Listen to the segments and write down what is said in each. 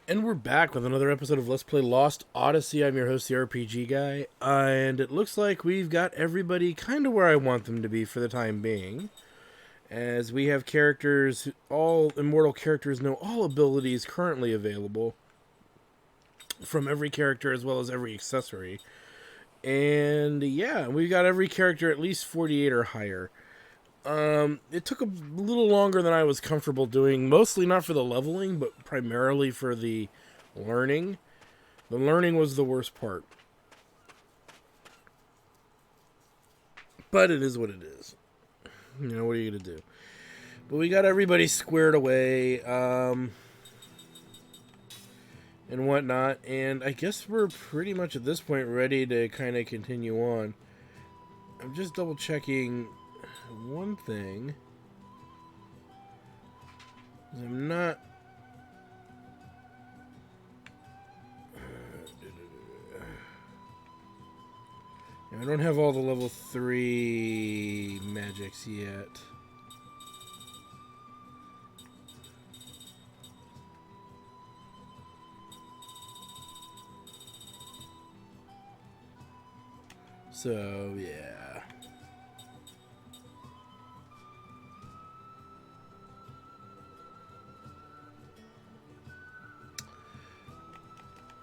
And we're back with another episode of Let's Play Lost Odyssey. I'm your host, the RPG guy, and it looks like we've got everybody kind of where I want them to be for the time being. As we have characters, all immortal characters know all abilities currently available from every character as well as every accessory. And yeah, we've got every character at least 48 or higher. It took a little longer than I was comfortable doing, mostly not for the leveling, but primarily for the learning. The learning was the worst part. But it is what it is. You know, what are you going to do? But we got everybody squared away, and whatnot, and I guess we're pretty much at this point ready to kind of continue on. I'm just double checking one thing. I'm not... I don't have all the level 3 magics yet. So, yeah.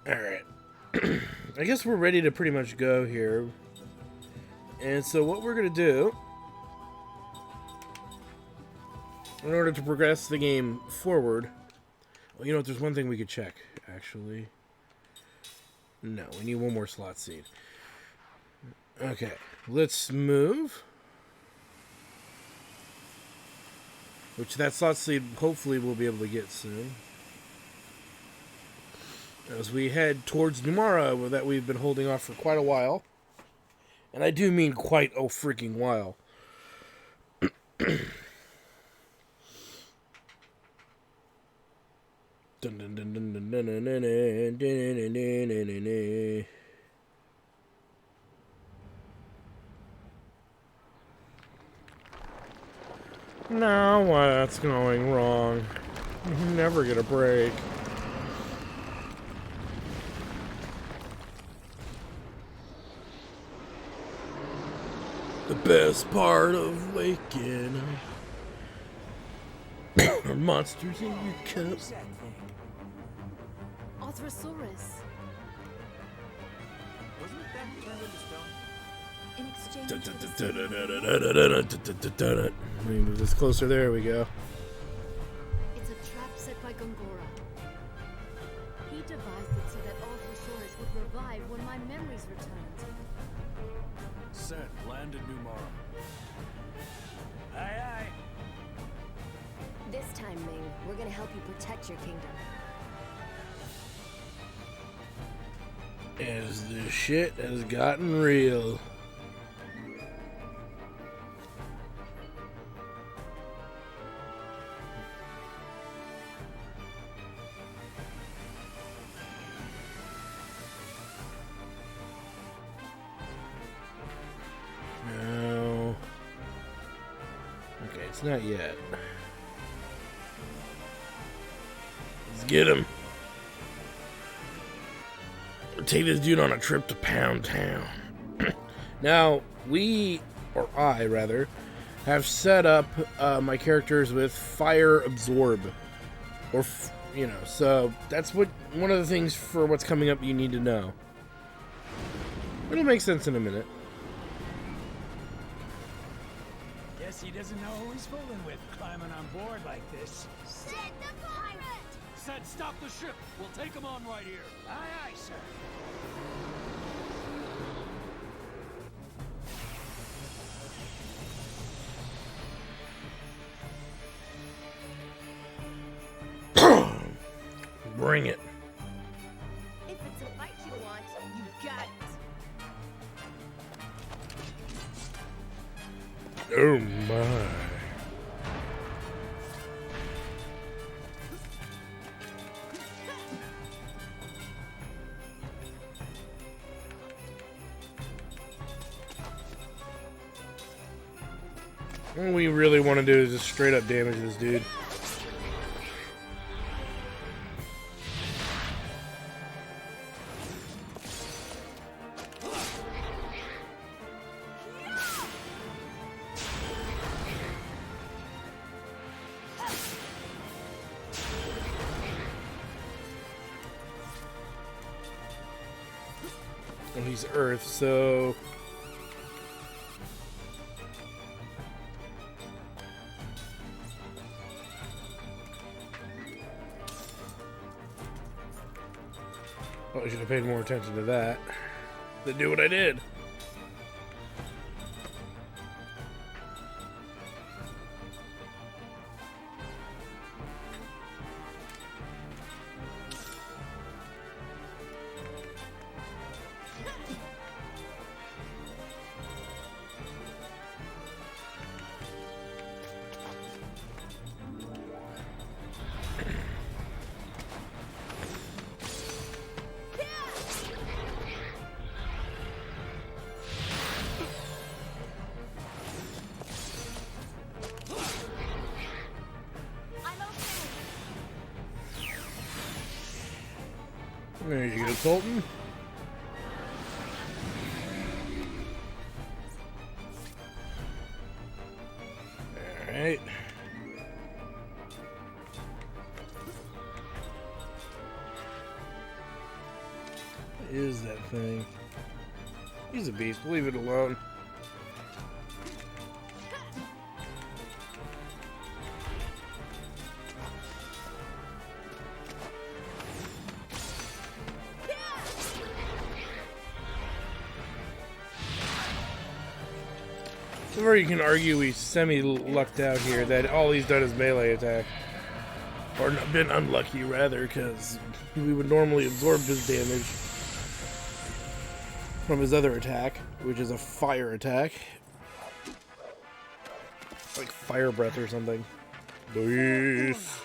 Alright. I guess we're ready to pretty much go here. And so what we're going to do, in order to progress the game forward... Well, you know what, there's one thing we could check, actually. No, we need one more slot seed. Okay, let's move. Which that slot seed, hopefully, we'll be able to get soon. As we head towards Numara, that we've been holding off for quite a while. And I do mean quite a freaking while. Now what's going wrong? You never get a break. The best part of waking up are monsters in your cup. Arthrosaurus. Wasn't that turned into stone? In exchange Let me move this closer. There we go. it's a trap set by Gongora. He devised it so that Arthrosaurus would revive when my memories returned. Set, land at Numara. Aye, aye. This time, Ming, we're gonna help you protect your kingdom. As the shit has gotten real. No. Okay, it's not yet. Let's get him. Take this dude on a trip to Pound Town. Now, I rather, have set up my characters with fire absorb. Or, so that's one of the things for what's coming up you need to know. It'll make sense in a minute. Guess he doesn't know who he's fooling with, climbing on board like this. Set the pirate! Set, stop the ship. We'll take him on right here. Aye, aye, sir. Bring it. If it's a fight you want, you got it. Oh my. All we really want to do is just straight up damage this dude. Oh, he's Earth, so... Oh, I should have paid more attention to that than do what I did. There you go, Sultan. Alright. What is that thing? He's a beast. Leave it alone. Or you can argue we semi-lucked out here that all he's done is melee attack. Or been unlucky, rather, because we would normally absorb his damage from his other attack, which is a fire attack. Like fire breath or something. Nice.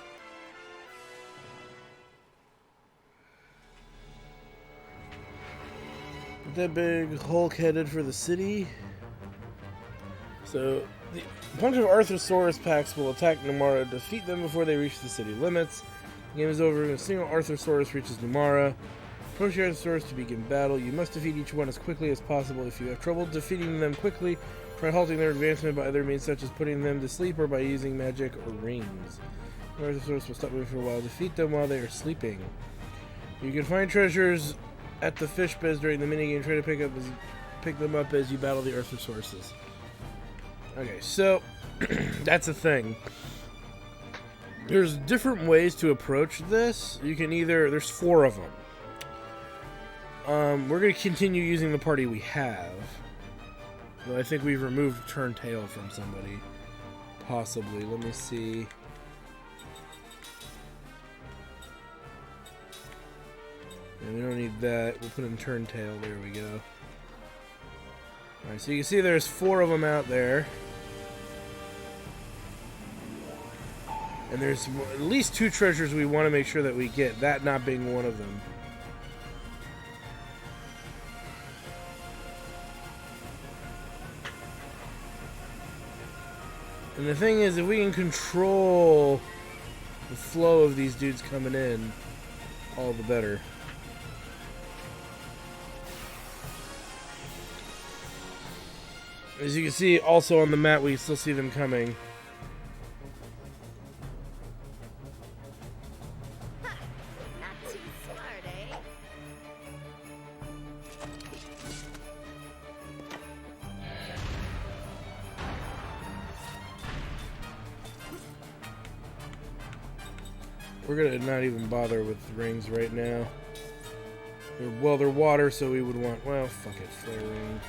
That big Hulk headed for the city. So, a bunch of Arthosaurus packs will attack Numara, defeat them before they reach the city limits. The game is over when a single Arthosaurus reaches Numara. Approach your Arthosaurus to begin battle. You must defeat each one as quickly as possible. If you have trouble defeating them quickly, try halting their advancement by other means such as putting them to sleep or by using magic or rings. The Arthosaurus will stop moving for a while. Defeat them while they are sleeping. You can find treasures at the fish beds during the minigame. Try to pick them up as you battle the Arthosauruses. Okay, so that's the thing. There's different ways to approach this. You can either... There's 4 of them. We're going to continue using the party we have. Though I think we've removed Turntail from somebody. Possibly. Let me see. Yeah, we don't need that. We'll put in Turntail. There we go. Alright, so you can see there's 4 of them out there. And there's at least 2 treasures we want to make sure that we get, that not being one of them. And the thing is, if we can control the flow of these dudes coming in, all the better. As you can see, also on the map, we still see them coming. Not too smart, eh? We're gonna not even bother with rings right now. They're water, so we would want... Well, fuck it, flare ring.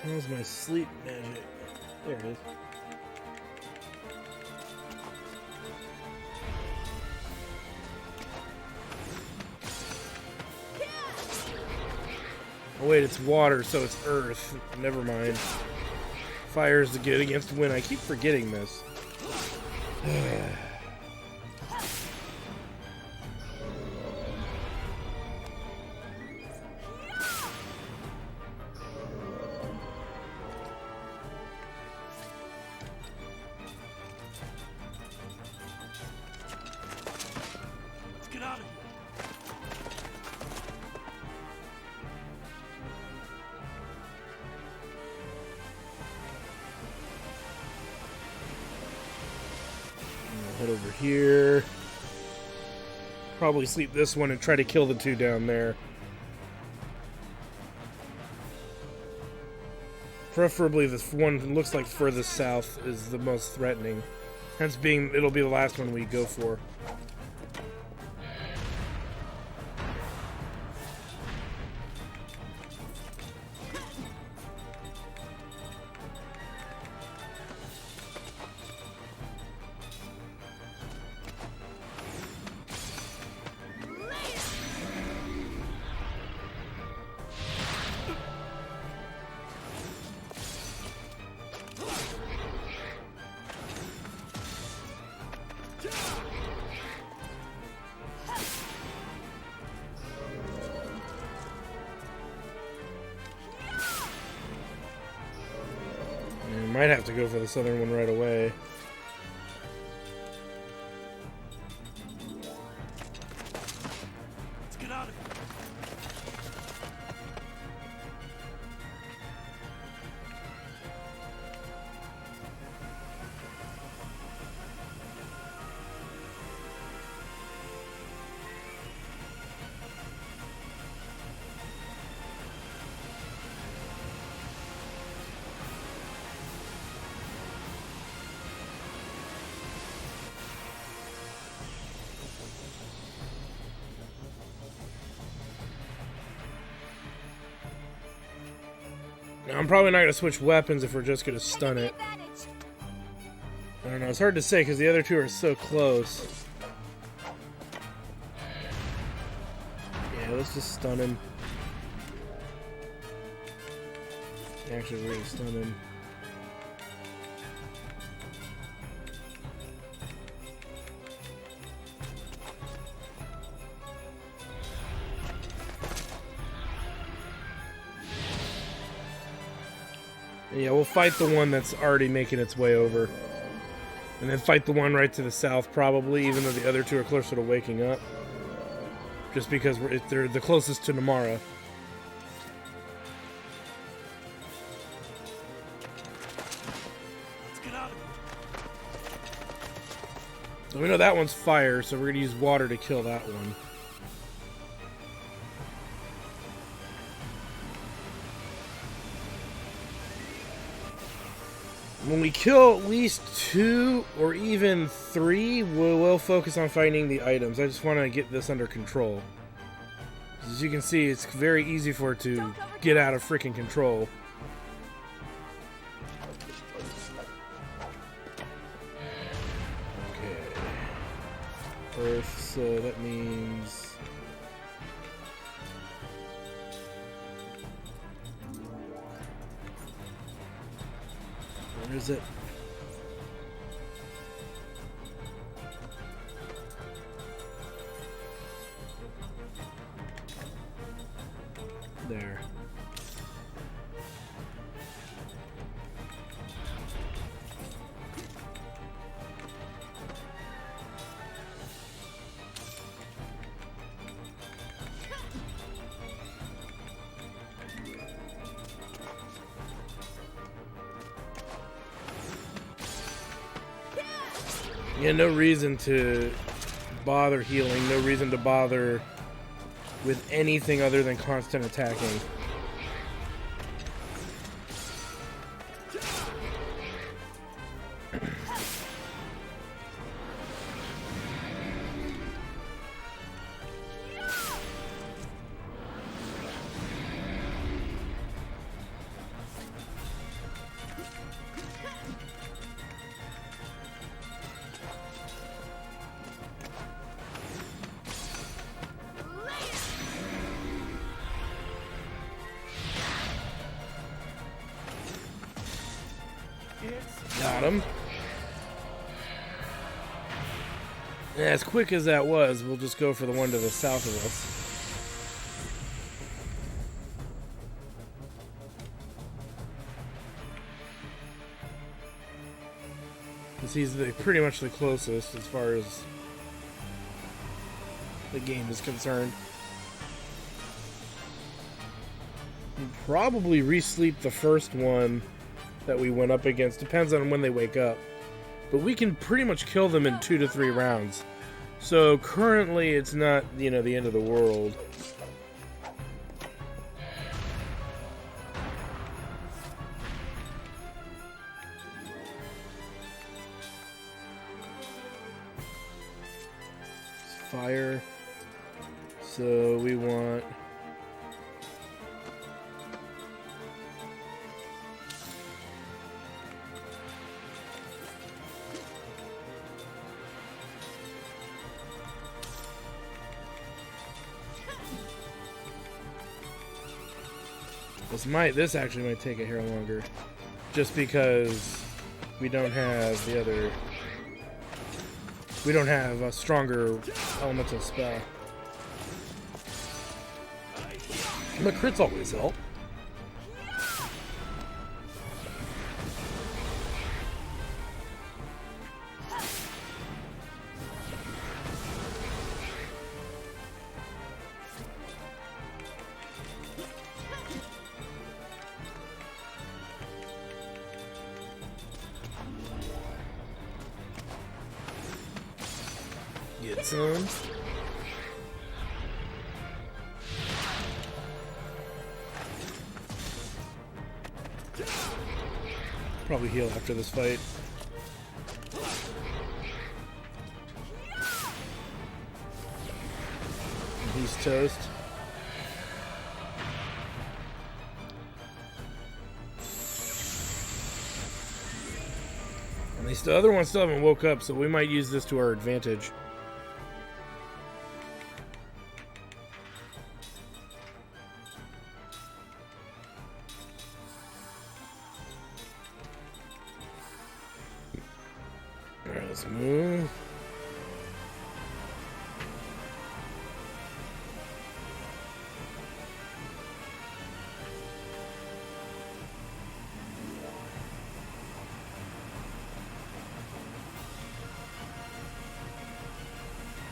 How's my sleep magic? There it is. Oh wait, it's water, so it's earth. Never mind. Fire's good against wind. I keep forgetting this. here. Probably sleep this one and try to kill the two down there. Preferably this one that looks like furthest south is the most threatening. Hence being, it'll be the last one we go for. Might have to go for the southern one right away. Let's get out of here. Now, I'm probably not going to switch weapons if we're just going to stun it. I don't know, it's hard to say because the other two are so close. Yeah, let's just stun him. Actually, we're going to stun him. Yeah, we'll fight the one that's already making its way over. And then fight the one right to the south, probably, even though the other two are closer to waking up. Just because they're the closest to Numara. Let's get out of here. So we know that one's fire, so we're going to use water to kill that one. When we kill at least 2 or even 3, we'll focus on finding the items. I just want to get this under control. As you can see, it's very easy for it to get out of freaking control. Okay. Earth, so that means... Where is it? There. Yeah, no reason to bother healing, no reason to bother with anything other than constant attacking. Got him. Yeah, as quick as that was, we'll just go for the one to the south of us. Because he's pretty much the closest as far as the game is concerned. We'll probably re-sleep the first one that we went up against. Depends on when they wake up. but we can pretty much kill them in 2 to 3 rounds. So currently it's not, you know, the end of the world. It's fire. So we want... This actually might take a hair longer, just because we don't have the other. We don't have a stronger elemental spell. The crits always help. Get some. Probably heal after this fight. He's toast. At least the other one still haven't woke up, so we might use this to our advantage. Alright, let's move.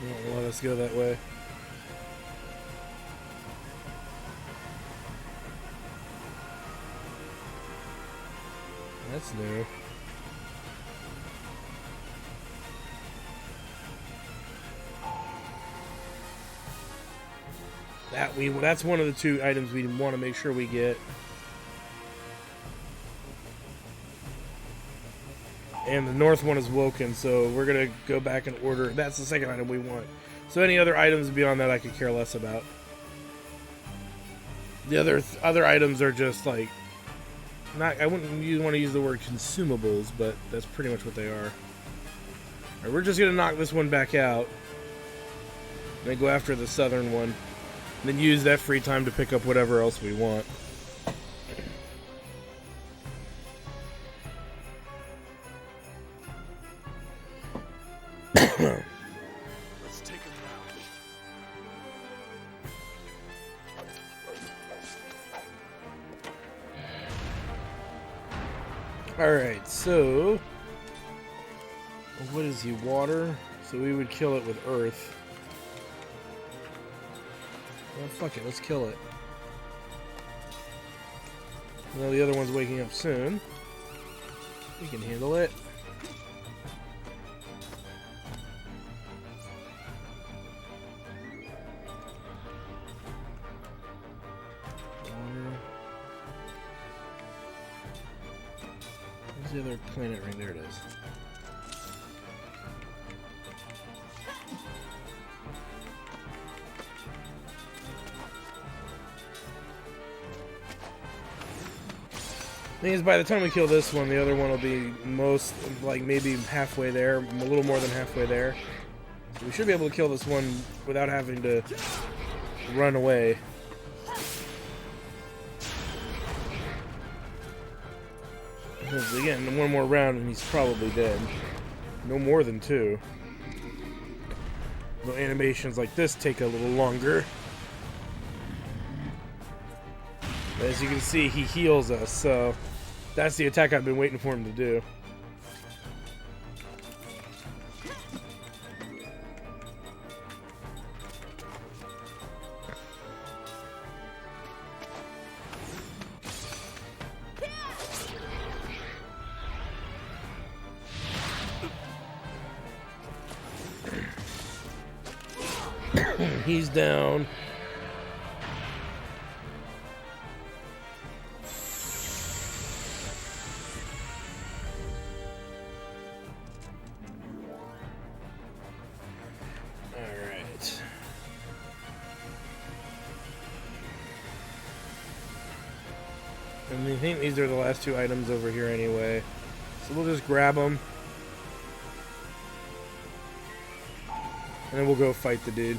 Won't let us go that way. That's new. That's one of the 2 items we want to make sure we get. And the north one is woken, so we're gonna go back and order. That's the second item we want. So any other items beyond that I could care less about. The other items are just like not. I wouldn't want to use the word consumables, but that's pretty much what they are. Alright, we're just gonna knock this one back out, and then go after the southern one. Then use that free time to pick up whatever else we want. Let's take him down. Alright, so... what is he? Water? So we would kill it with earth. Well, fuck it, let's kill it. Well, the other one's waking up soon. We can handle it. Where's the other planet ring? There it is. Thing is, by the time we kill this one, the other one will be maybe halfway there, a little more than halfway there. So we should be able to kill this one without having to run away. Because again, one more round and he's probably dead. No more than 2. Though animations like this take a little longer. But as you can see, he heals us, so that's the attack I've been waiting for him to do. He's down. Alright. And I think these are the last two items over here anyway. So we'll just grab them. And then we'll go fight the dude.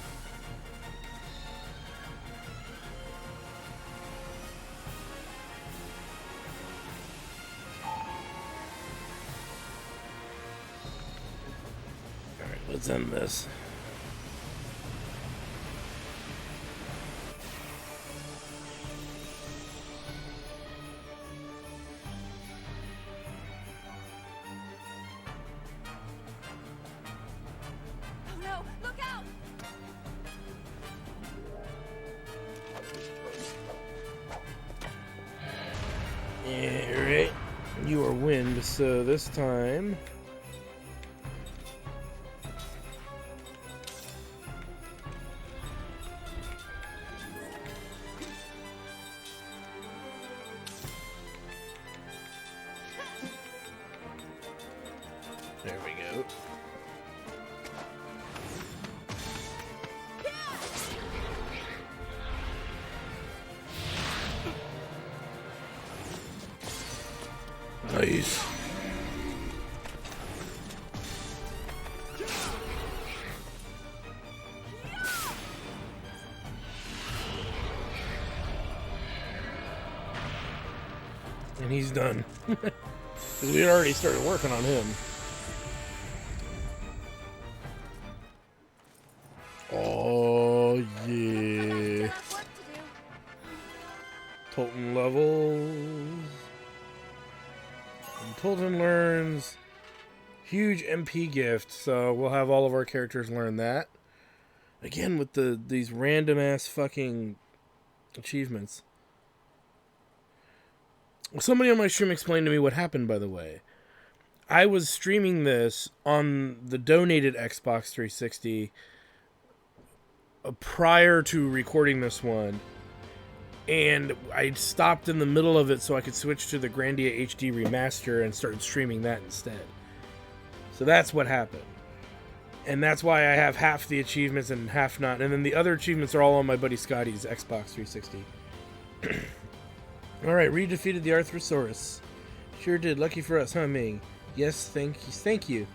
Alright, let's end this. Oh no, look out! Alright. You are wind, so this time. There we go. Nice. And he's done. Because we had already started working on him. Oh, yeah. What to do? Tolton levels. And Tolton learns huge MP gift, so we'll have all of our characters learn that. Again, with these random ass fucking achievements. Somebody on my stream explained to me what happened, by the way. I was streaming this on the donated Xbox 360 prior to recording this one, and I stopped in the middle of it so I could switch to the Grandia HD remaster and started streaming that instead. So that's what happened. And that's why I have half the achievements and half not. And then the other achievements are all on my buddy Scotty's Xbox 360. Alright, Reed defeated the Arthrosaurus. Sure did. Lucky for us, huh, Ming? Yes, thank you.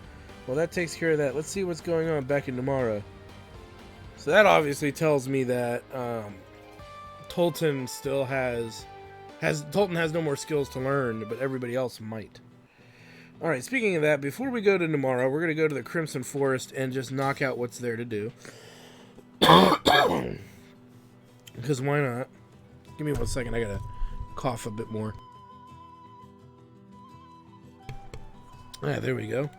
Well, that takes care of that. Let's see what's going on back in Numara. So that obviously tells me that Tolton still Tolton has no more skills to learn, but everybody else might. Alright, speaking of that, before we go to Numara, we're going to go to the Crimson Forest and just knock out what's there to do. Because why not? Give me 1 second, I gotta cough a bit more. Ah, there we go.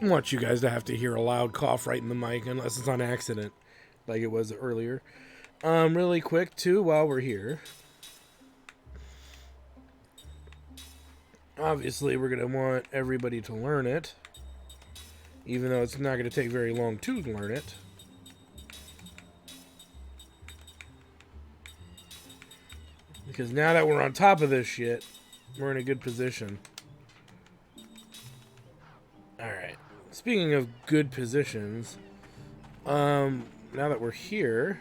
I want you guys to have to hear a loud cough right in the mic, unless it's on accident, like it was earlier. Really quick, too, while we're here. Obviously, we're going to want everybody to learn it, even though it's not going to take very long to learn it. Because now that we're on top of this shit, we're in a good position. Alright. Speaking of good positions, now that we're here,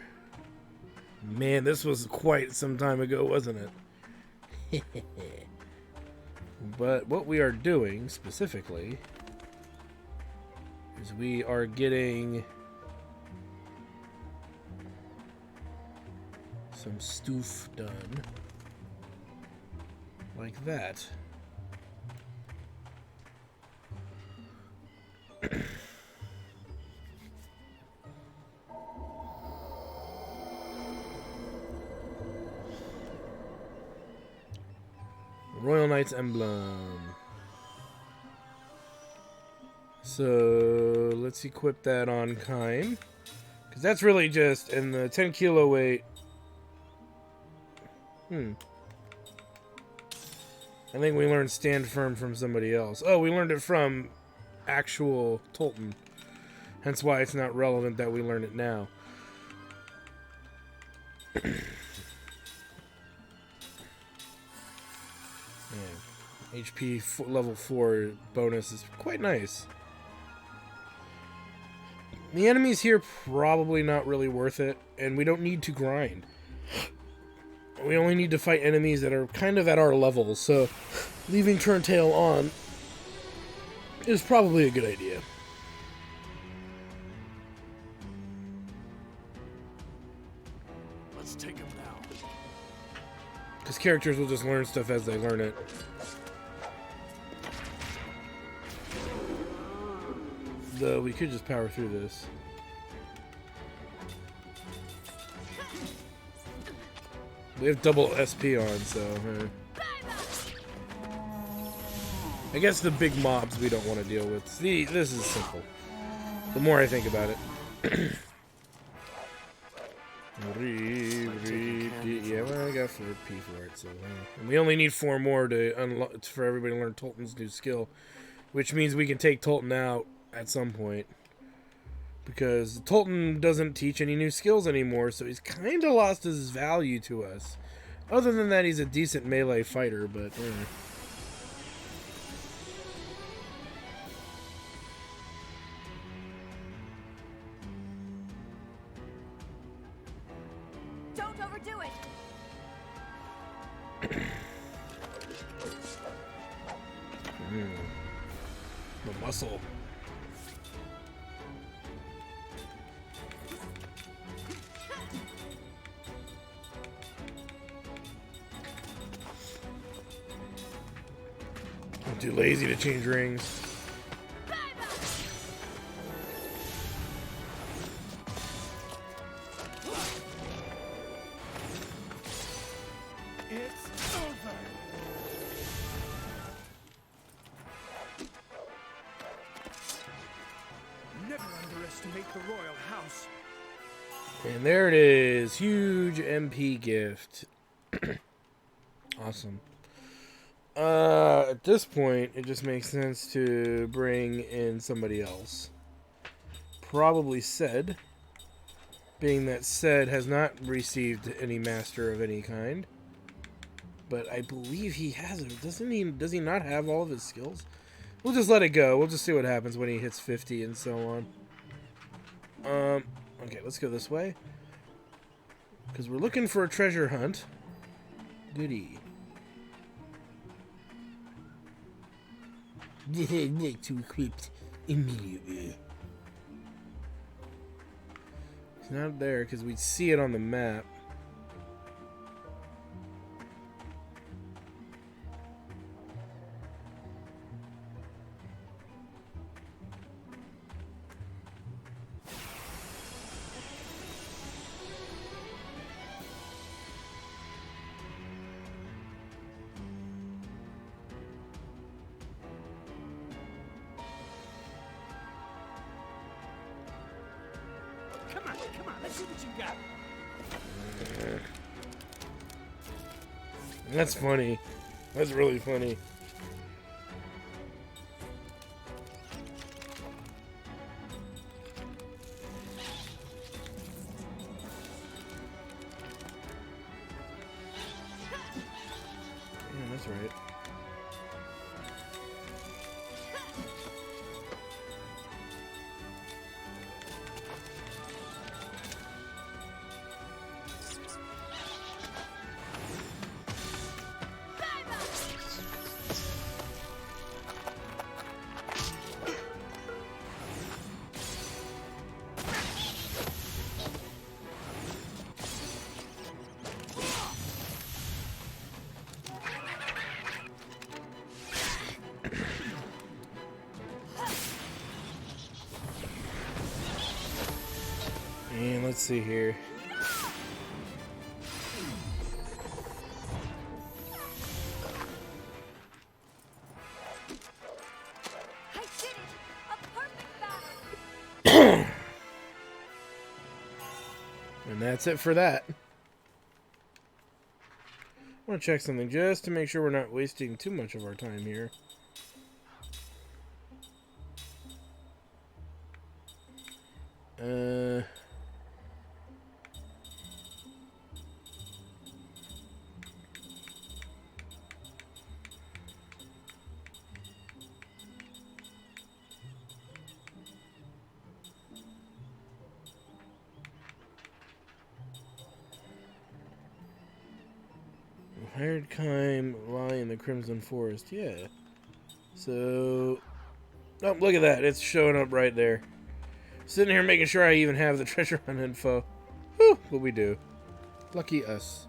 man, this was quite some time ago, wasn't it? But what we are doing specifically is we are getting some stuff done like that. Royal Knight's Emblem. So let's equip that on Kine, because that's really just in the 10 kilo weight. I think we learned Stand Firm from somebody else. Oh, we learned it from actual Tolton. Hence why it's not relevant that we learn it now. Yeah. HP level 4 bonus is quite nice. The enemies here probably not really worth it, and we don't need to grind. We only need to fight enemies that are kind of at our level, so leaving Turntail on is probably a good idea. Let's take him now. Because characters will just learn stuff as they learn it. Though we could just power through this. We have double SP on, so... I guess the big mobs we don't want to deal with. See, this is simple. The more I think about it. Yeah, well, I got 4P for it, so... And we only need 4 more to unlock for everybody to learn Tolton's new skill. Which means we can take Tolton out at some point. Because Tolton doesn't teach any new skills anymore, so he's kind of lost his value to us. Other than that, he's a decent melee fighter, but... Don't overdo it. The muscle. I'm too lazy to change rings. It's over. Never underestimate the royal house. And there it is. Huge MP gift. Awesome. At this point, it just makes sense to bring in somebody else. Probably Ced. Being that Ced has not received any master of any kind. But I believe he has it. Doesn't he? Does he not have all of his skills? We'll just let it go. We'll just see what happens when he hits 50 and so on. Okay, let's go this way. Because we're looking for a treasure hunt. Goody. Need to equip immediately. It's not there because we see it on the map. Come on, let's see what you got. That's funny. That's really funny. Yeah, that's right. And let's see here. I did it! A perfect battle! And that's it for that. I want to check something just to make sure we're not wasting too much of our time here. Hired Kime lie in the Crimson Forest. Yeah. So... Oh, look at that. It's showing up right there. Sitting here making sure I even have the treasure hunt info. Whew, but we do. Lucky us.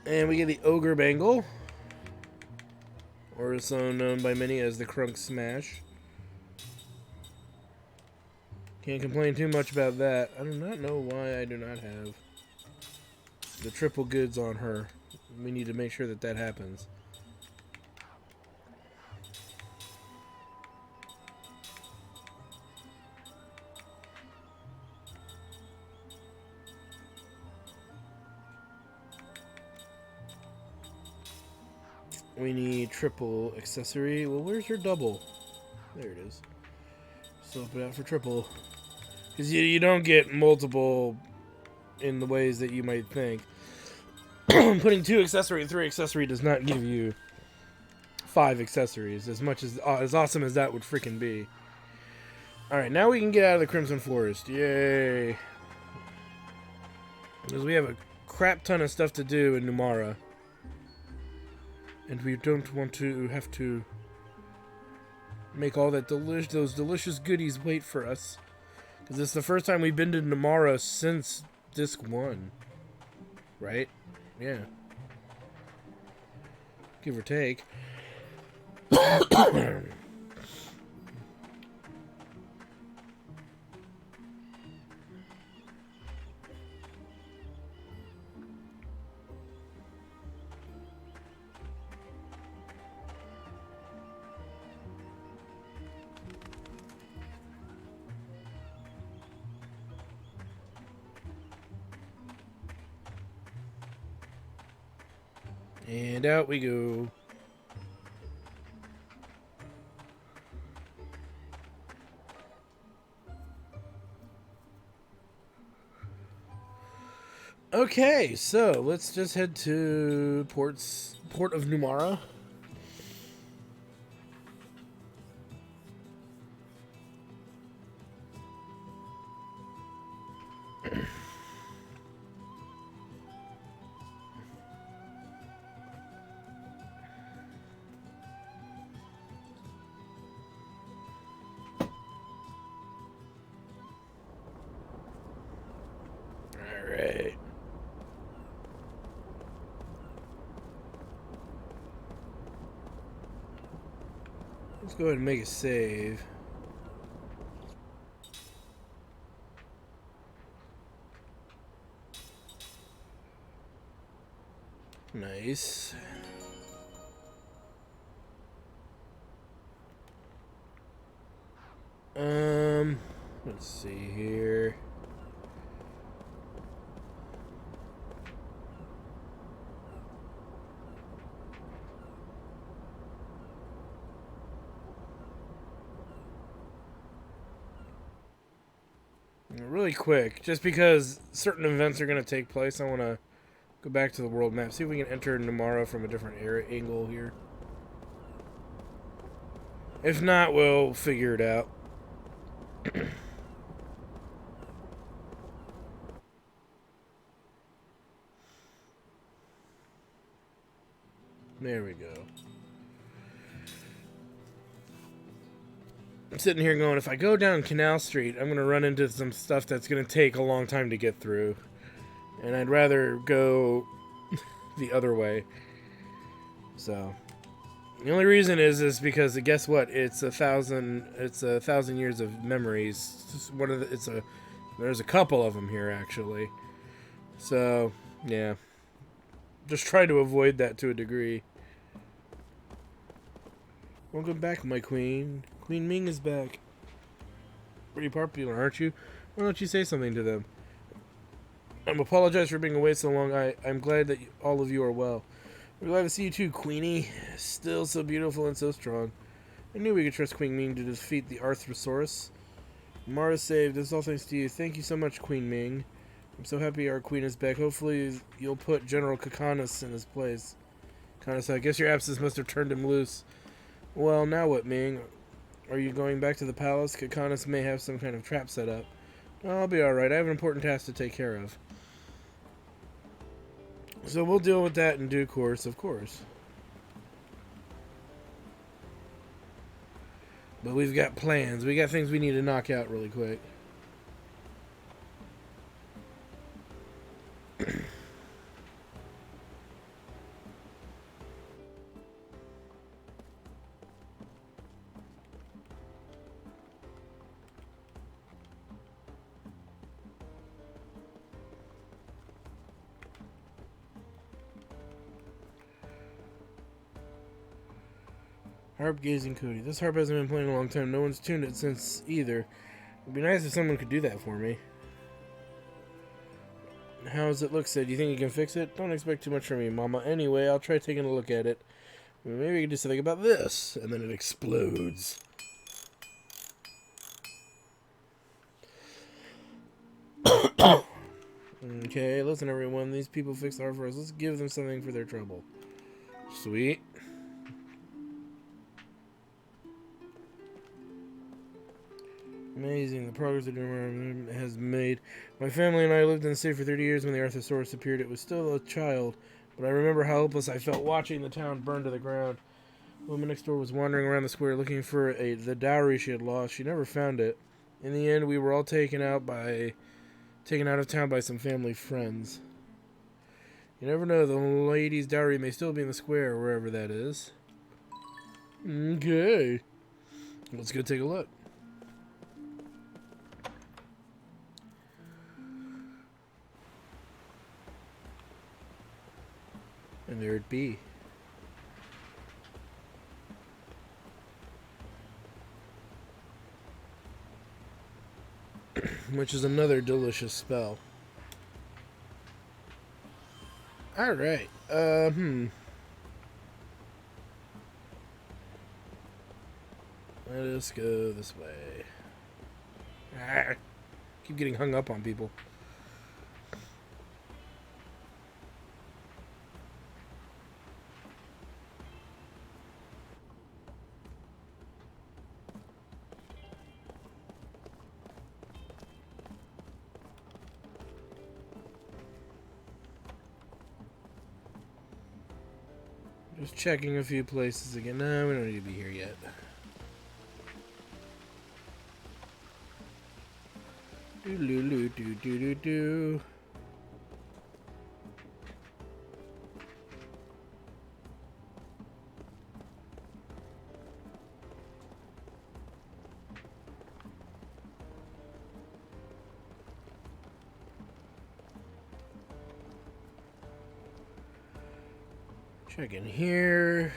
And we get the Ogre Bangle. Or so known by many as the Crunk Smash. Can't complain too much about that. I do not know why I do not have the triple goods on her. We need to make sure that that happens. We need triple accessory. Well, where's your double? There it is. Swap it out for triple. Because you don't get multiple in the ways that you might think. Putting 2 accessory and 3 accessory does not give you 5 accessories. As much as awesome as that would freaking be. Alright, now we can get out of the Crimson Forest. Yay. Because we have a crap ton of stuff to do in Numara. And we don't want to have to make all that those delicious goodies wait for us. Because it's the first time we've been to Numara since Disc 1. Right? Yeah. Give or take. And out we go. Okay, so let's just head to Port of Numara. Alright. Let's go ahead and make a save. Nice. Let's see here. Really quick, just because certain events are going to take place, I want to go back to the world map, see if we can enter Numara from a different angle here. If not, we'll figure it out. There we go. I'm sitting here going, if I go down Canal Street, I'm going to run into some stuff that's going to take a long time to get through. And I'd rather go the other way. So, the only reason is because guess what? It's 1,000 years of memories. There's a couple of them here actually. So, yeah. Just try to avoid that to a degree. Welcome back, my queen. Queen Ming is back. Pretty popular, aren't you? Why don't you say something to them? I apologize for being away so long. I'm glad that all of you are well. We're glad to see you too, Queenie. Still so beautiful and so strong. I knew we could trust Queen Ming to defeat the Arthrosaurus. Mara saved. This is all thanks to you. Thank you so much, Queen Ming. I'm so happy our queen is back. Hopefully you'll put General Kakanis in his place. Kakanis, I guess your absence must have turned him loose. Well, now what, Ming? Are you going back to the palace? Kakanis may have some kind of trap set up. I'll be alright. I have an important task to take care of. So we'll deal with that in due course, of course. But we've got plans. We got things we need to knock out really quick. Harp gazing Cody. This harp hasn't been playing in a long time. No one's tuned it since either. It'd be nice if someone could do that for me. How does it look, Sid? Do you think you can fix it? Don't expect too much from me, Mama. Anyway, I'll try taking a look at it. Maybe we can do something about this. And then it explodes. Okay, listen everyone. These people fixed the harp for us. Let's give them something for their trouble. Sweet. Amazing, the progress the Numara has made. My family and I lived in the city for 30 years when the Arthosaurus appeared. It was still a child, but I remember how helpless I felt watching the town burn to the ground. The woman next door was wandering around the square looking for the dowry she had lost. She never found it. In the end, we were all taken out of town by some family friends. You never know, the lady's dowry may still be in the square, wherever that is. Okay. Let's go take a look. And there it be. Which is another delicious spell. Alright. Let us go this way. Keep getting hung up on people. Just checking a few places again. No, we don't need to be here yet. Do. Check in here.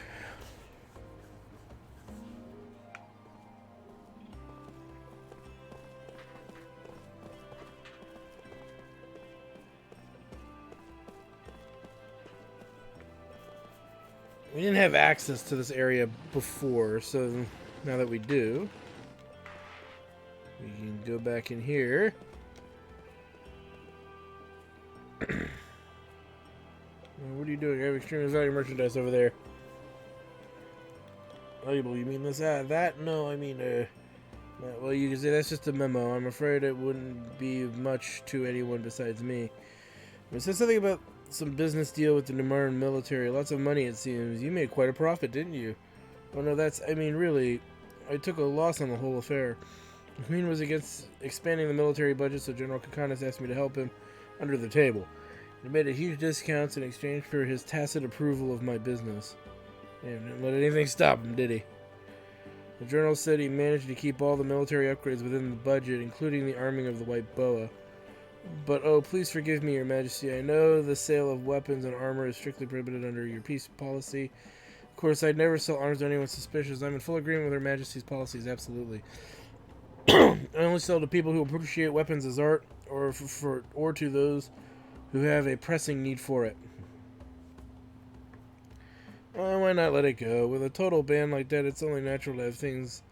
We didn't have access to this area before, so now that we do, we can go back in here. What are you doing? I have extremely valuable merchandise over there. Valuable, you mean this? That? No, I mean, well, you can say that's just a memo. I'm afraid it wouldn't be much to anyone besides me. It said something about some business deal with the Numaran military. Lots of money, it seems. You made quite a profit, didn't you? Oh, no, I mean, really, I took a loss on the whole affair. The Queen was against expanding the military budget, so General Kakanis asked me to help him under the table. He made a huge discounts in exchange for his tacit approval of my business. He didn't let anything stop him, did he? The journal said he managed to keep all the military upgrades within the budget, including the arming of the White Boa. But, oh, please forgive me, Your Majesty. I know the sale of weapons and armor is strictly prohibited under your peace policy. Of course, I'd never sell arms to anyone suspicious. I'm in full agreement with Her Majesty's policies, absolutely. I only sell to people who appreciate weapons as art, or to those who have a pressing need for it. Well, why not let it go? With a total ban like that, it's only natural to have things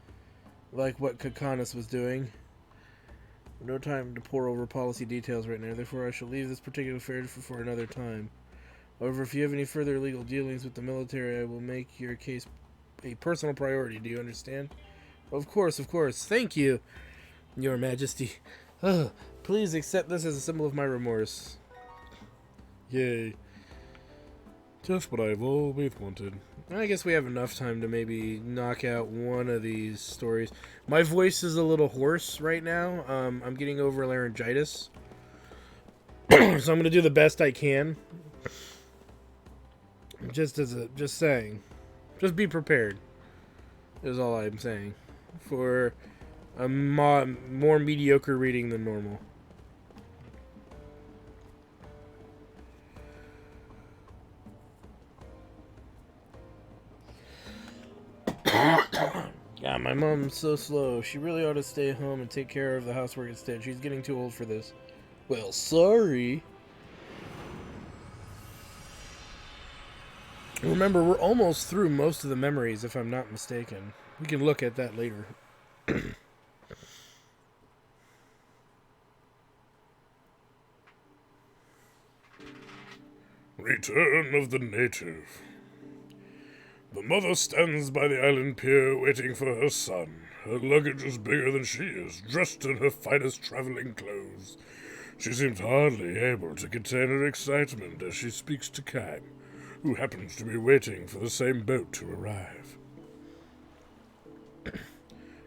like what Kakanis was doing. No time to pour over policy details right now, therefore I shall leave this particular affair for another time. However, if you have any further legal dealings with the military, I will make your case a personal priority. Do you understand? Of course, of course. Thank you, Your Majesty. Please accept this as a symbol of my remorse. Yay. Just what I've always wanted. I guess we have enough time to maybe knock out one of these stories. My voice is a little hoarse right now. I'm getting over laryngitis. So I'm going to do the best I can. Just saying. Just be prepared. Is all I'm saying. For a more mediocre reading than normal. God, my mom's so slow. She really ought to stay home and take care of the housework instead. She's getting too old for this. Well, sorry. Remember, we're almost through most of the memories, if I'm not mistaken. We can look at that later. Return of the native. The mother stands by the island pier waiting for her son. Her luggage is bigger than she is, dressed in her finest traveling clothes. She seems hardly able to contain her excitement as she speaks to Kaim, who happens to be waiting for the same boat to arrive.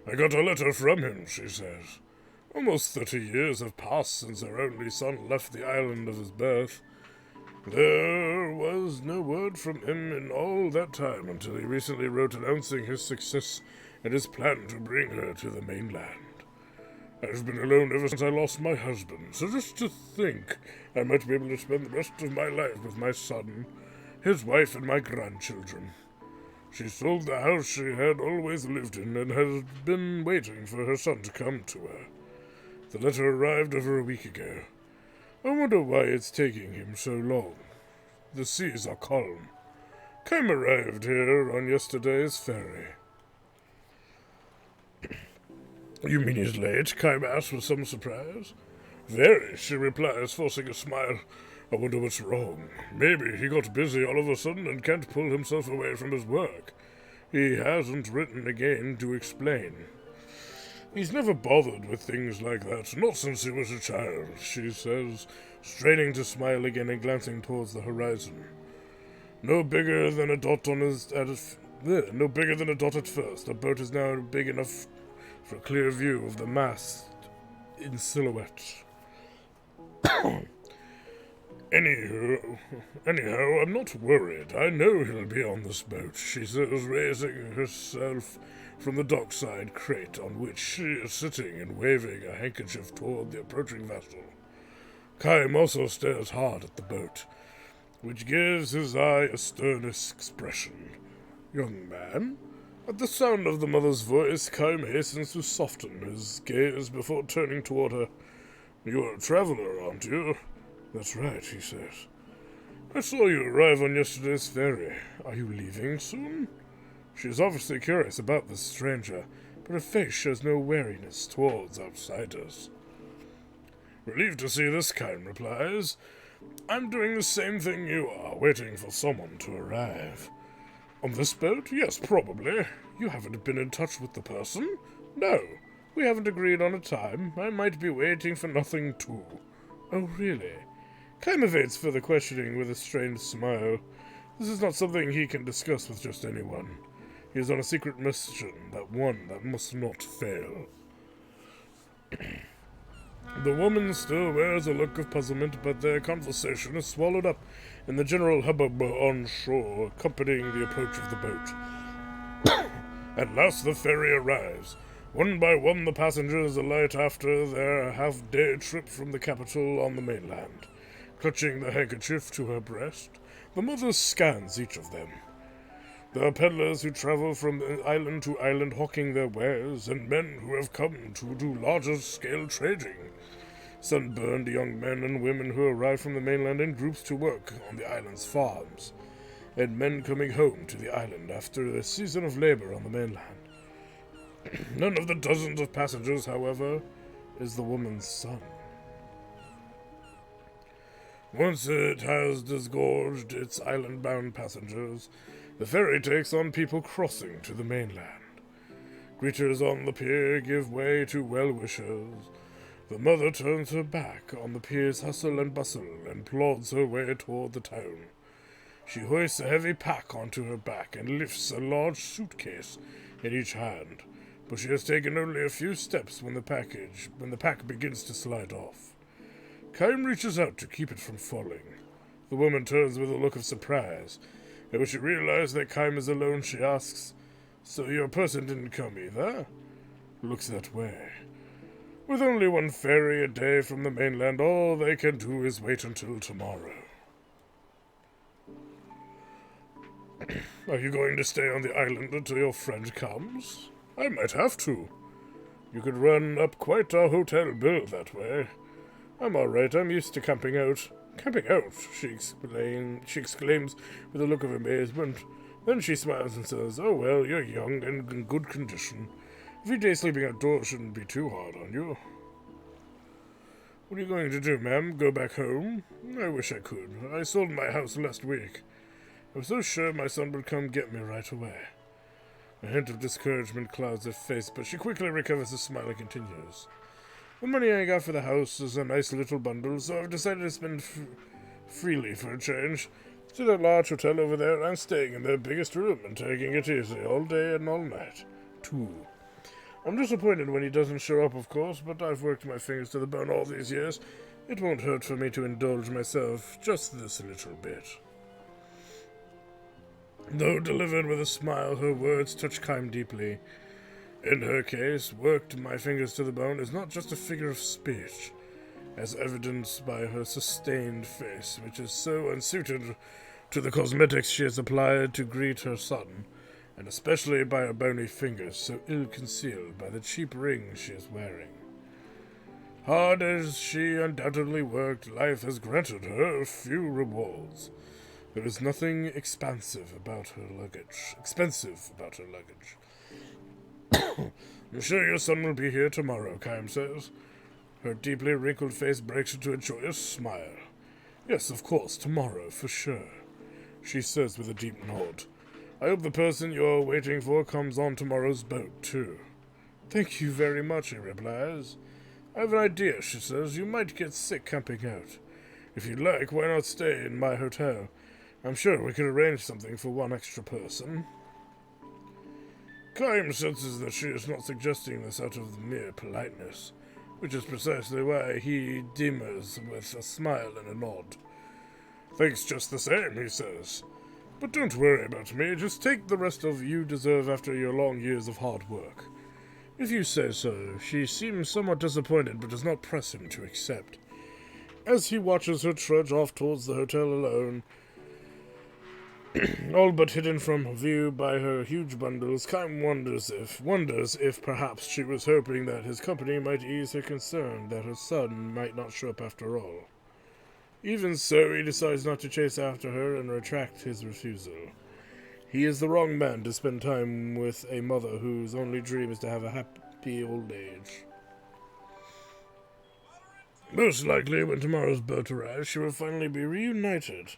I got a letter from him, she says. Almost 30 years have passed since her only son left the island of his birth. There was no word from him in all that time until he recently wrote announcing his success and his plan to bring her to the mainland. I've been alone ever since I lost my husband, so just to think I might be able to spend the rest of my life with my son, his wife, and my grandchildren. She sold the house she had always lived in and has been waiting for her son to come to her. The letter arrived over a week ago. I wonder why it's taking him so long. The seas are calm. Kaim arrived here on yesterday's ferry. You mean he's late? Kaim asked with some surprise. Very, she replies, forcing a smile. I wonder what's wrong. Maybe he got busy all of a sudden and can't pull himself away from his work. He hasn't written again to explain. He's never bothered with things like that, not since he was a child, she says, straining to smile again and glancing towards the horizon. No bigger than a dot at first. A boat is now big enough for a clear view of the mast in silhouette. Anyhow, I'm not worried. I know he'll be on this boat, she says, raising herself from the dockside crate on which she is sitting and waving a handkerchief toward the approaching vessel. Kaim also stares hard at the boat, which gives his eye a stern expression. Young man? At the sound of the mother's voice, Kaim hastens to soften his gaze before turning toward her. You're a traveler, aren't you? That's right, he says. I saw you arrive on yesterday's ferry. Are you leaving soon? She is obviously curious about this stranger, but her face shows no wariness towards outsiders. Relieved to see this, Kaim replies. I'm doing the same thing you are, waiting for someone to arrive. On this boat? Yes, probably. You haven't been in touch with the person? No. We haven't agreed on a time. I might be waiting for nothing, too. Oh, really? Kaim evades further questioning with a strained smile. This is not something he can discuss with just anyone. He is on a secret mission, one that must not fail. The woman still wears a look of puzzlement, but their conversation is swallowed up in the general hubbub on shore, accompanying the approach of the boat. At last the ferry arrives. One by one the passengers alight after their half-day trip from the capital on the mainland. Clutching the handkerchief to her breast, the mother scans each of them. There are peddlers who travel from island to island hawking their wares, and men who have come to do larger-scale trading. Sunburned young men and women who arrive from the mainland in groups to work on the island's farms, and men coming home to the island after a season of labor on the mainland. None of the dozens of passengers, however, is the woman's son. Once it has disgorged its island-bound passengers, the ferry takes on people crossing to the mainland. Greeters on the pier give way to well-wishers. The mother turns her back on the pier's hustle and bustle and plods her way toward the town. She hoists a heavy pack onto her back and lifts a large suitcase in each hand, but she has taken only a few steps when the pack begins to slide off. Kaim reaches out to keep it from falling. The woman turns with a look of surprise, and when she realizes that Kaim is alone, she asks, "So your person didn't come either?" "Looks that way. With only one ferry a day from the mainland, all they can do is wait until tomorrow." "Are you going to stay on the island until your friend comes?" "I might have to. You could run up quite a hotel bill that way." "I'm all right. I'm used to camping out." "Camping out?" she exclaims with a look of amazement. Then she smiles and says, "Oh well, you're young and in good condition. A few days sleeping outdoors shouldn't be too hard on you." "What are you going to do, ma'am? Go back home?" "I wish I could. I sold my house last week. I was so sure my son would come get me right away." A hint of discouragement clouds her face, but she quickly recovers a smile and continues. "The money I got for the house is a nice little bundle, so I've decided to spend freely for a change. See that large hotel over there? I'm staying in their biggest room and taking it easy all day and all night, too. I'm disappointed when he doesn't show up, of course, but I've worked my fingers to the bone all these years. It won't hurt for me to indulge myself just this little bit." Though delivered with a smile, her words touch Kaim deeply. In her case, worked my fingers to the bone is not just a figure of speech, as evidenced by her sustained face, which is so unsuited to the cosmetics she has applied to greet her son, and especially by her bony fingers, so ill-concealed by the cheap rings she is wearing. Hard as she undoubtedly worked, life has granted her a few rewards. There is nothing expensive about her luggage. "I'm sure your son will be here tomorrow," Kaim says. Her deeply wrinkled face breaks into a joyous smile. "Yes, of course, tomorrow, for sure," she says with a deep nod. "I hope the person you're waiting for comes on tomorrow's boat, too." "Thank you very much," he replies. "I have an idea," she says. "You might get sick camping out. If you'd like, why not stay in my hotel? I'm sure we could arrange something for one extra person." Kaim senses that she is not suggesting this out of mere politeness, which is precisely why he demurs with a smile and a nod. "Thanks just the same," he says. "But don't worry about me. Just take the rest of you deserve after your long years of hard work." "If you say so." She seems somewhat disappointed, but does not press him to accept. As he watches her trudge off towards the hotel alone, all but hidden from view by her huge bundles, Kaim wonders if perhaps she was hoping that his company might ease her concern that her son might not show up after all. Even so, he decides not to chase after her and retract his refusal. He is the wrong man to spend time with a mother whose only dream is to have a happy old age. Most likely, when tomorrow's boat arrives, she will finally be reunited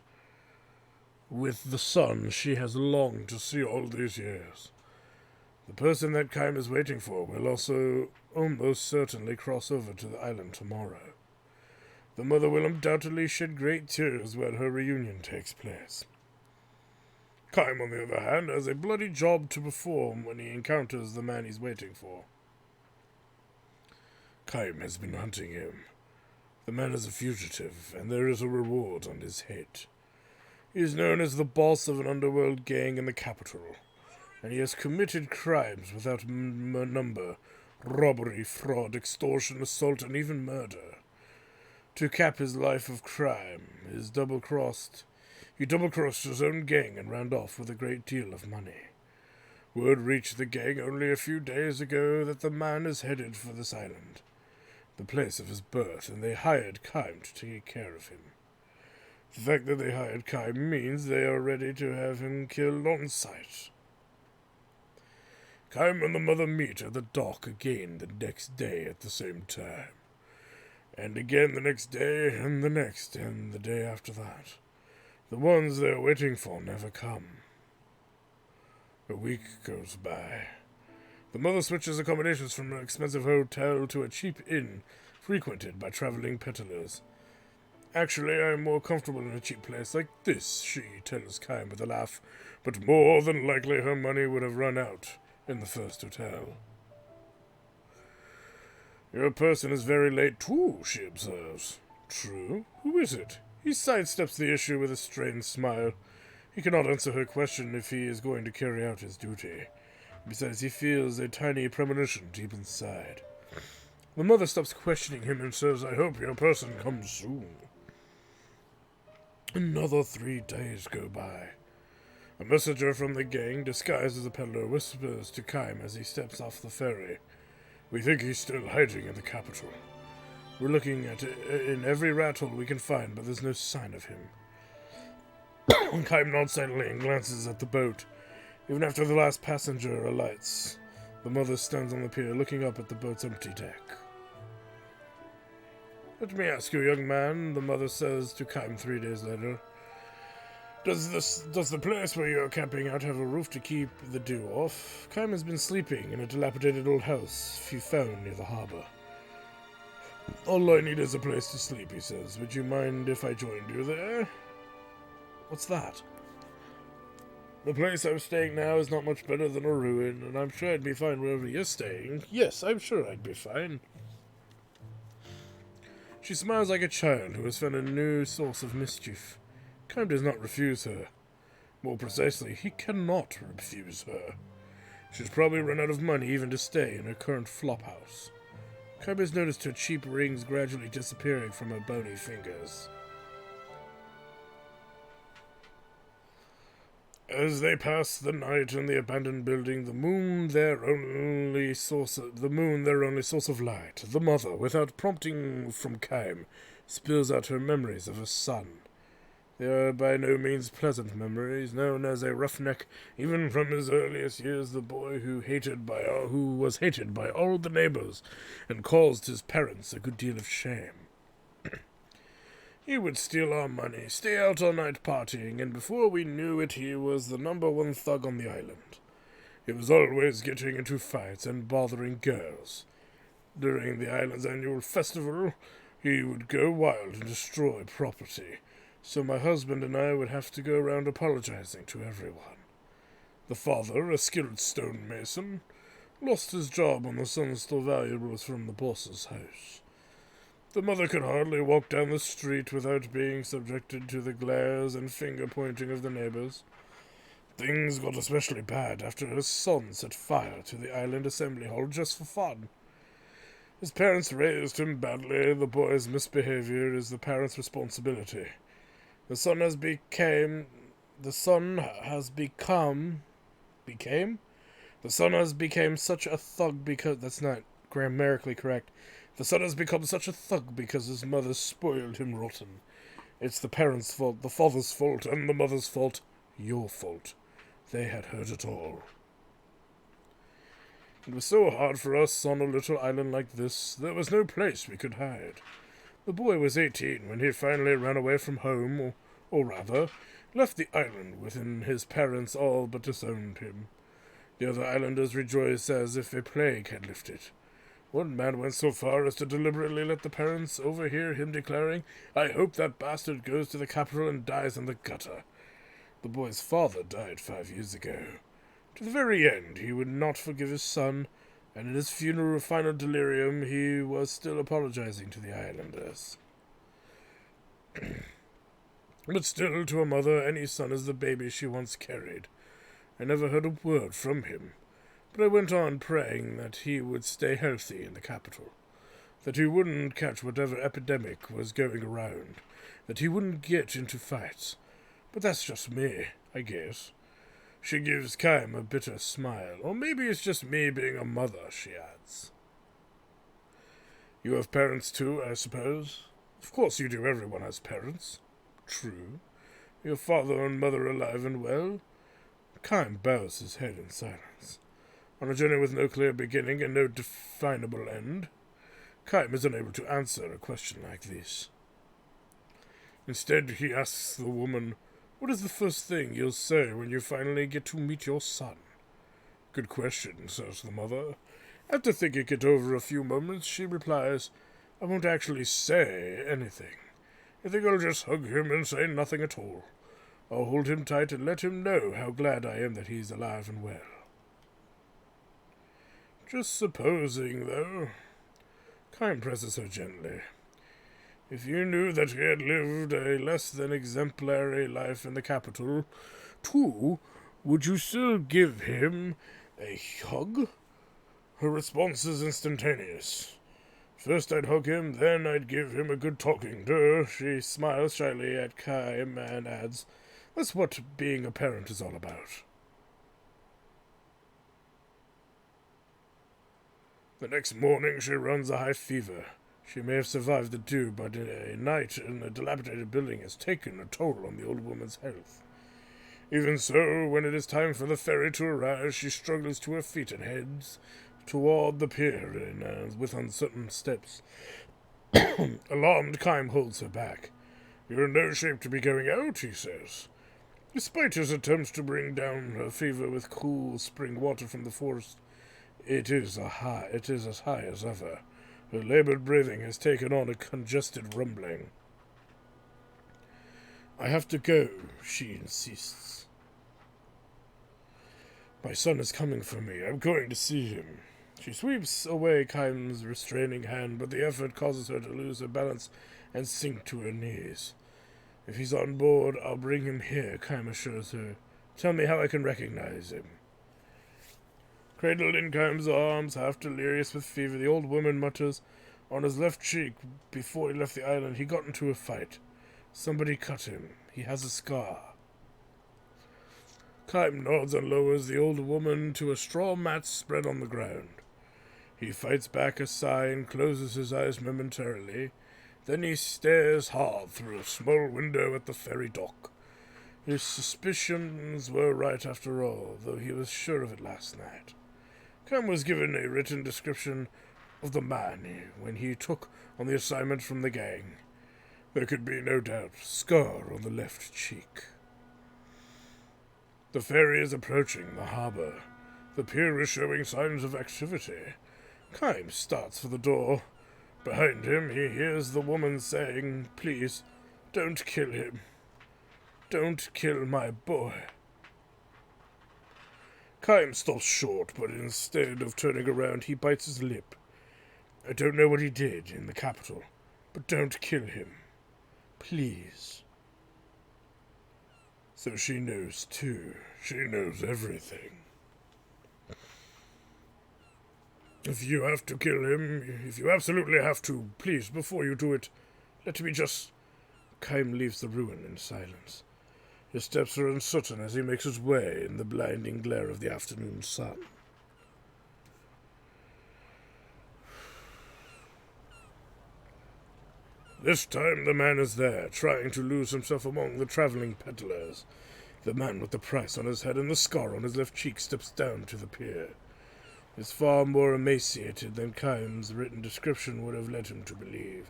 with the son she has longed to see all these years. The person that Kaim is waiting for will also almost certainly cross over to the island tomorrow. The mother will undoubtedly shed great tears when her reunion takes place. Kaim, on the other hand, has a bloody job to perform when he encounters the man he's waiting for. Kaim has been hunting him. The man is a fugitive, and there is a reward on his head. He is known as the boss of an underworld gang in the capital, and he has committed crimes without number: robbery, fraud, extortion, assault, and even murder. To cap his life of crime, he double-crossed his own gang and ran off with a great deal of money. Word reached the gang only a few days ago that the man is headed for this island, the place of his birth, and they hired Kaim to take care of him. The fact that they hired Kaim means they are ready to have him killed on sight. Kaim and the mother meet at the dock again the next day at the same time. And again the next day, and the next, and the day after that. The ones they are waiting for never come. A week goes by. The mother switches accommodations from an expensive hotel to a cheap inn frequented by traveling peddlers. Actually, I am more comfortable in a cheap place like this, she tells Kaim with a laugh, but more than likely her money would have run out in the first hotel. Your person is very late too, she observes. True. Who is it? He sidesteps the issue with a strained smile. He cannot answer her question if he is going to carry out his duty. Besides, he feels a tiny premonition deep inside. The mother stops questioning him and says, I hope your person comes soon. Another 3 days go by. A messenger from the gang, disguised as a peddler, whispers to Kaim as he steps off the ferry. We think he's still hiding in the capital. We're looking at in every rat hole we can find, but there's no sign of him. Kaim nods silently and glances at the boat. Even after the last passenger alights, the mother stands on the pier looking up at the boat's empty deck. Let me ask you, young man, the mother says to Kaim 3 days later. Does the place where you're camping out have a roof to keep the dew off? Kaim has been sleeping in a dilapidated old house he found near the harbor. All I need is a place to sleep, he says. Would you mind if I joined you there? What's that? The place I'm staying now is not much better than a ruin, and I'm sure I'd be fine wherever you're staying. Yes, I'm sure I'd be fine. She smiles like a child who has found a new source of mischief. Kaim does not refuse her. More precisely, he cannot refuse her. She's probably run out of money even to stay in her current flophouse. Kaim has noticed her cheap rings gradually disappearing from her bony fingers. As they pass the night in the abandoned building, the moon their only source of light, the mother, without prompting from Kaim, spills out her memories of her son. They are by no means pleasant memories, known as a roughneck, even from his earliest years, the boy who was hated by all the neighbors, and caused his parents a good deal of shame. He would steal our money, stay out all night partying, and before we knew it, he was the #1 thug on the island. He was always getting into fights and bothering girls. During the island's annual festival, he would go wild and destroy property, so my husband and I would have to go around apologizing to everyone. The father, a skilled stonemason, lost his job when the son stole valuables from the boss's house. The mother could hardly walk down the street without being subjected to the glares and finger-pointing of the neighbors. Things got especially bad after her son set fire to the island assembly hall just for fun. His parents raised him badly. The boy's misbehavior is the parents' responsibility. The son has become such a thug because that's not grammatically correct. The son has become such a thug because his mother spoiled him rotten. It's the parents' fault, the father's fault, and the mother's fault, your fault. They had heard it all. It was so hard for us on a little island like this. There was no place we could hide. The boy was 18 when he finally ran away from home, or rather, left the island when his parents all but disowned him. The other islanders rejoiced as if a plague had lifted. One man went so far as to deliberately let the parents overhear him declaring, I hope that bastard goes to the capital and dies in the gutter. The boy's father died 5 years ago. To the very end, he would not forgive his son, and in his final delirium, he was still apologizing to the islanders. But still, to a mother, any son is the baby she once carried. I never heard a word from him, but I went on praying that he would stay healthy in the capital, that he wouldn't catch whatever epidemic was going around, that he wouldn't get into fights. But that's just me, I guess. She gives Kaim a bitter smile. Or maybe it's just me being a mother, she adds. You have parents too, I suppose? Of course you do, everyone has parents. True. Your father and mother alive and well? Kaim bows his head in silence. On a journey with no clear beginning and no definable end, Kaim is unable to answer a question like this. Instead, he asks the woman, what is the first thing you'll say when you finally get to meet your son? Good question, says the mother. After thinking it over a few moments, she replies, I won't actually say anything. I think I'll just hug him and say nothing at all. I'll hold him tight and let him know how glad I am that he's alive and well. Just supposing, though. Kime presses her gently. If you knew that he had lived a less than exemplary life in the capital, too, would you still give him a hug? Her response is instantaneous. First I'd hug him, then I'd give him a good talking to. She smiles shyly at Kime and adds, that's what being a parent is all about. The next morning she runs a high fever. She may have survived the dew, but a night in a dilapidated building has taken a toll on the old woman's health. Even so, when it is time for the ferry to arrive, she struggles to her feet and heads toward the pier with uncertain steps. Alarmed, Kime holds her back. You're in no shape to be going out, he says. Despite his attempts to bring down her fever with cool spring water from the forest, it is as high as ever. Her labored breathing has taken on a congested rumbling. I have to go, she insists. My son is coming for me. I'm going to see him. She sweeps away Kime's restraining hand, but the effort causes her to lose her balance and sink to her knees. If he's on board, I'll bring him here, Kime assures her. Tell me how I can recognize him. Cradled in Kime's arms, half delirious with fever, the old woman mutters, on his left cheek, before he left the island, he got into a fight. Somebody cut him. He has a scar. Kime nods and lowers the old woman to a straw mat spread on the ground. He fights back a sigh and closes his eyes momentarily. Then he stares hard through a small window at the ferry dock. His suspicions were right after all, though he was sure of it last night. Kime was given a written description of the man when he took on the assignment from the gang. There could be no doubt. Scar on the left cheek. The ferry is approaching the harbor. The pier is showing signs of activity. Kime starts for the door. Behind him, he hears the woman saying, "Please, don't kill him. Don't kill my boy." Kime stops short, but instead of turning around, he bites his lip. I don't know what he did in the capital, but don't kill him. Please. So she knows, too. She knows everything. If you have to kill him, if you absolutely have to, please, before you do it, let me just... Kime leaves the ruin in silence. His steps are uncertain as he makes his way in the blinding glare of the afternoon sun. This time the man is there, trying to lose himself among the traveling peddlers. The man with the price on his head and the scar on his left cheek steps down to the pier. He is far more emaciated than Kime's written description would have led him to believe.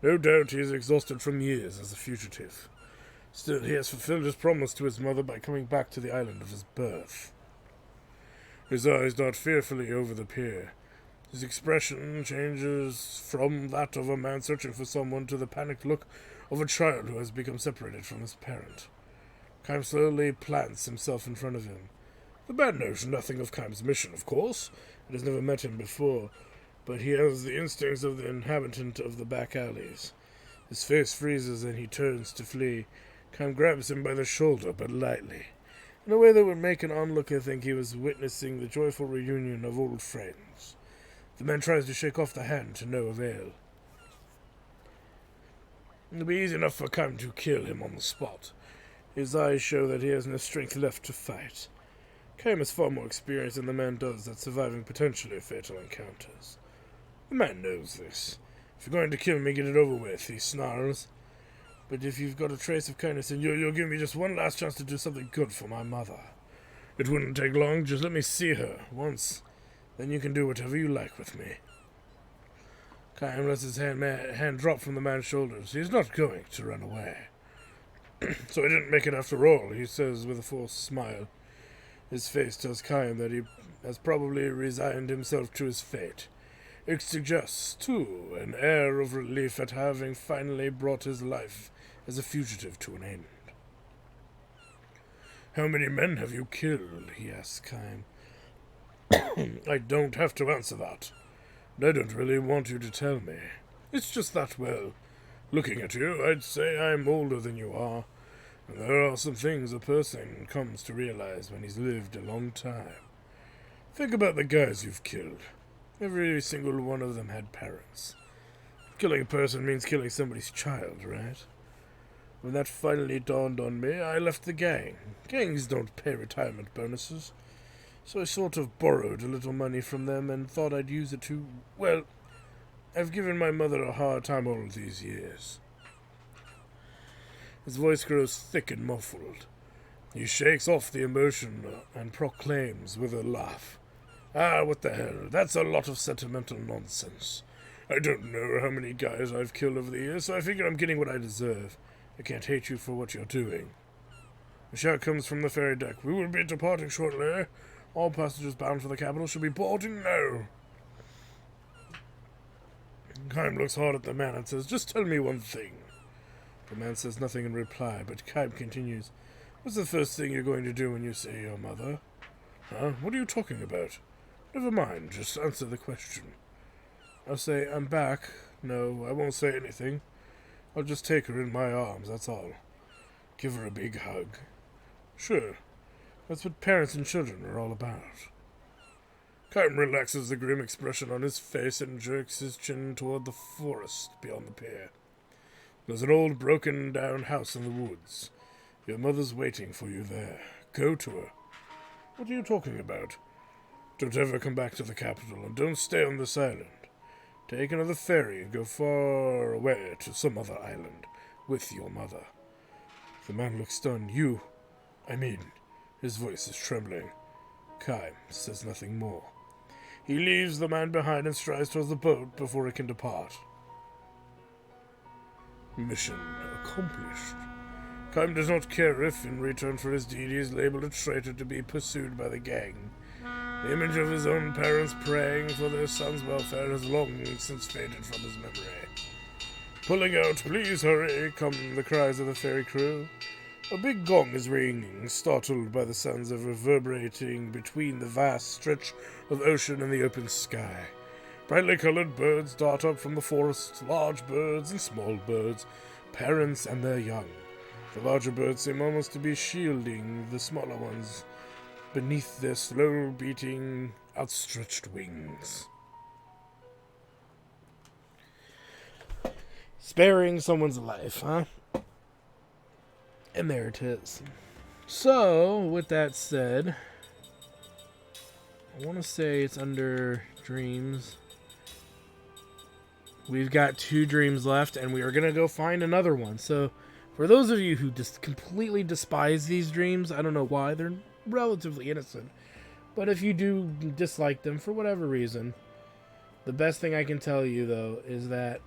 No doubt he is exhausted from years as a fugitive. Still, he has fulfilled his promise to his mother by coming back to the island of his birth. His eyes dart fearfully over the pier. His expression changes from that of a man searching for someone to the panicked look of a child who has become separated from his parent. Kime slowly plants himself in front of him. The man knows nothing of Kime's mission, of course, and has never met him before, but he has the instincts of the inhabitant of the back alleys. His face freezes and he turns to flee. Kime grabs him by the shoulder, but lightly, in a way that would make an onlooker think he was witnessing the joyful reunion of old friends. The man tries to shake off the hand to no avail. It'll be easy enough for Kime to kill him on the spot. His eyes show that he has no strength left to fight. Kime is far more experienced than the man does at surviving potentially fatal encounters. The man knows this. If you're going to kill me, get it over with, he snarls. But if you've got a trace of kindness in you, you'll give me just one last chance to do something good for my mother. It wouldn't take long, just let me see her once. Then you can do whatever you like with me. Kime lets his hand drop from the man's shoulders. He's not going to run away. So I didn't make it after all, he says with a forced smile. His face tells Kime that he has probably resigned himself to his fate. It suggests, too, an air of relief at having finally brought his life as a fugitive to an end. How many men have you killed? He asks Kime. I don't have to answer that. I don't really want you to tell me. It's just that, well, looking at you, I'd say I'm older than you are, and there are some things a person comes to realize when he's lived a long time. Think about the guys you've killed. Every single one of them had parents. Killing a person means killing somebody's child, right? When that finally dawned on me, I left the gang. Gangs don't pay retirement bonuses. So I sort of borrowed a little money from them and thought I'd use it to, well, I've given my mother a hard time all these years. His voice grows thick and muffled. He shakes off the emotion and proclaims with a laugh. Ah, what the hell, that's a lot of sentimental nonsense. I don't know how many guys I've killed over the years, so I figure I'm getting what I deserve. I can't hate you for what you're doing. A shout comes from the ferry deck. We will be departing shortly. All passengers bound for the capital should be boarding now. Kime looks hard at the man and says, just tell me one thing. The man says nothing in reply, but Kime continues, what's the first thing you're going to do when you see your mother? Huh? What are you talking about? Never mind, just answer the question. I'll say, I'm back. No, I won't say anything. I'll just take her in my arms, that's all. Give her a big hug. Sure, that's what parents and children are all about. Kime relaxes the grim expression on his face and jerks his chin toward the forest beyond the pier. There's an old broken-down house in the woods. Your mother's waiting for you there. Go to her. What are you talking about? Don't ever come back to the capital, and don't stay on this island. Take another ferry and go far away to some other island with your mother. The man looks stunned. His voice is trembling. Kime says nothing more. He leaves the man behind and strides towards the boat before it can depart. Mission accomplished. Kime does not care if, in return for his deed, he is labeled a traitor to be pursued by the gang. The image of his own parents praying for their son's welfare has long since faded from his memory. Pulling out, please hurry, come the cries of the ferry crew. A big gong is ringing, startled by the sounds of reverberating between the vast stretch of ocean and the open sky. Brightly colored birds dart up from the forest, large birds and small birds, parents and their young. The larger birds seem almost to be shielding the smaller ones beneath their slow-beating, outstretched wings. Sparing someone's life, huh? And there it is. So, with that said, I want to say it's under dreams. We've got 2 dreams left, and we are going to go find another one. So, for those of you who just completely despise these dreams, I don't know why, they're relatively innocent. But if you do dislike them for whatever reason, the best thing I can tell you, though, is that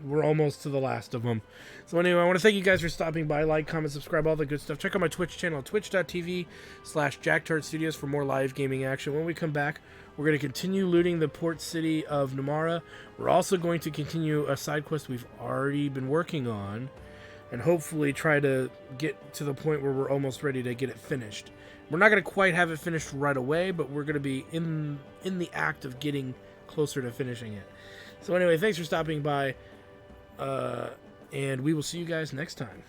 we're almost to the last of them. So anyway, I want to thank you guys for stopping by. Like, comment, subscribe, all the good stuff. Check out my Twitch channel, twitch.tv/JackTartStudios for more live gaming action. When we come back, we're going to continue looting the port city of Numara. We're also going to continue a side quest we've already been working on, and hopefully try to get to the point where we're almost ready to get it finished. We're not going to quite have it finished right away, but we're going to be in the act of getting closer to finishing it. So anyway, thanks for stopping by. And we will see you guys next time.